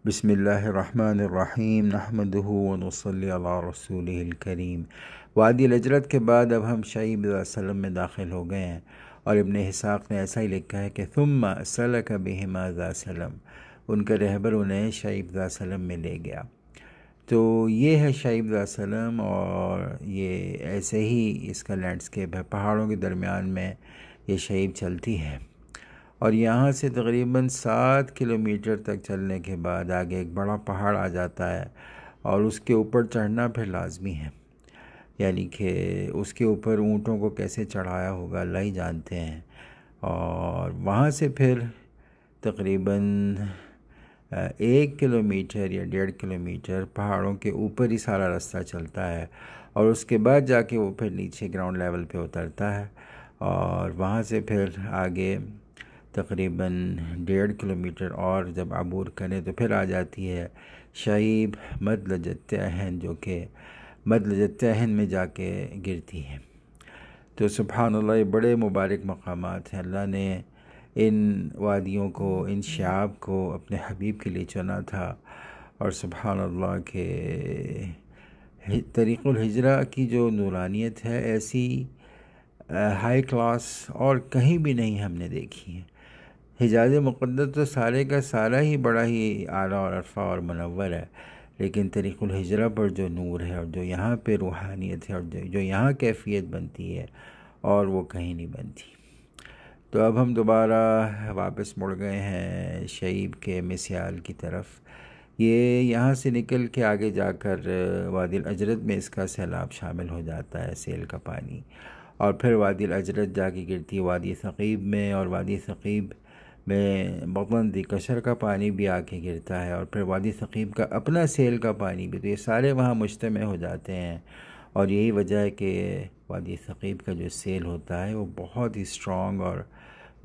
بسم اللہ الرحمن الرحیم نحمدہ ونصلی علی رسولہ الکریم۔ وادی الحجرت کے بعد اب ہم شعیب علیہ السلام میں داخل ہو گئے ہیں، اور ابن اسحاق نے ایسا ہی لکھا ہے کہ ثم سلک بہما ذات سلم، ان کا رہبر انہیں شعیب علیہ السلام میں لے گیا۔ تو یہ ہے شعیب علیہ السلام، اور یہ ایسے ہی اس کا لینڈسکیپ ہے، پہاڑوں کے درمیان میں یہ شعیب چلتی ہے، اور یہاں سے تقریباً 7 کلومیٹر تک چلنے کے بعد آگے ایک بڑا پہاڑ آ جاتا ہے، اور اس کے اوپر چڑھنا پھر لازمی ہے، یعنی کہ اس کے اوپر اونٹوں کو کیسے چڑھایا ہوگا اللہ ہی جانتے ہیں۔ اور وہاں سے پھر تقریباً 1 کلومیٹر یا 1.5 کلومیٹر پہاڑوں کے اوپر ہی سارا راستہ چلتا ہے، اور اس کے بعد جا کے وہ پھر نیچے گراؤنڈ لیول پہ اترتا ہے، اور وہاں سے پھر آگے تقریباً 1.5 کلومیٹر اور جب عبور کریں تو پھر آ جاتی ہے شعیب مدلجۃ عین، جو کہ مدلجۃ عین میں جا کے گرتی ہے۔ تو سبحان اللہ، یہ بڑے مبارک مقامات ہیں۔ اللہ نے ان وادیوں کو، ان شعاب کو اپنے حبیب کے لیے چنا تھا، اور سبحان اللہ کہ طریق الہجرہ کی جو نورانیت ہے، ایسی ہائی کلاس اور کہیں بھی نہیں ہم نے دیکھی ہے۔ حجاز مقدس تو سارے کا سارا ہی بڑا ہی اعلیٰ اور عرفہ اور منور ہے، لیکن طریق الہجرہ پر جو نور ہے، اور جو یہاں پہ روحانیت ہے، اور جو یہاں کیفیت بنتی ہے، اور وہ کہیں نہیں بنتی۔ تو اب ہم دوبارہ واپس مڑ گئے ہیں شعیب کے مسیال کی طرف۔ یہ یہاں سے نکل کے آگے جا کر وادی الاجرد میں اس کا سیلاب شامل ہو جاتا ہے، سیل کا پانی، اور پھر وادی الاجرد جا کے گرتی ہے وادی ثقیب میں، اور وادی ثقیب میں بطن ذی قشر کا پانی بھی آ کے گرتا ہے، اور پھر وادی ثقیب کا اپنا سیل کا پانی بھی، تو یہ سارے وہاں مجتمع ہو جاتے ہیں۔ اور یہی وجہ ہے کہ وادی ثقیب کا جو سیل ہوتا ہے وہ بہت ہی اسٹرانگ اور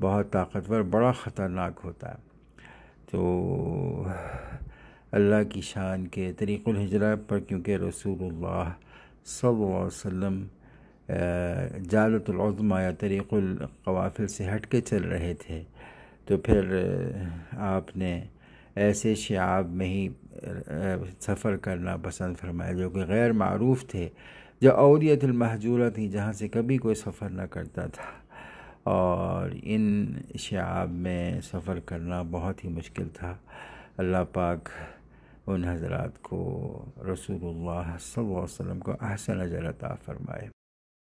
بہت طاقتور، بڑا خطرناک ہوتا ہے۔ تو اللہ کی شان کے طریق الہجرہ پر، کیونکہ رسول اللہ صلی اللہ علیہ وسلم جادۃ العظمیٰ یا طریق القوافل سے ہٹ کے چل رہے تھے، تو پھر آپ نے ایسے شعاب میں ہی سفر کرنا پسند فرمایا جو کہ غیر معروف تھے، جو اوریت المہجورہ تھی، جہاں سے کبھی کوئی سفر نہ کرتا تھا، اور ان شعاب میں سفر کرنا بہت ہی مشکل تھا۔ اللہ پاک ان حضرات کو، رسول اللہ صلی اللہ علیہ وسلم کو احسن اجر عطا فرمائے۔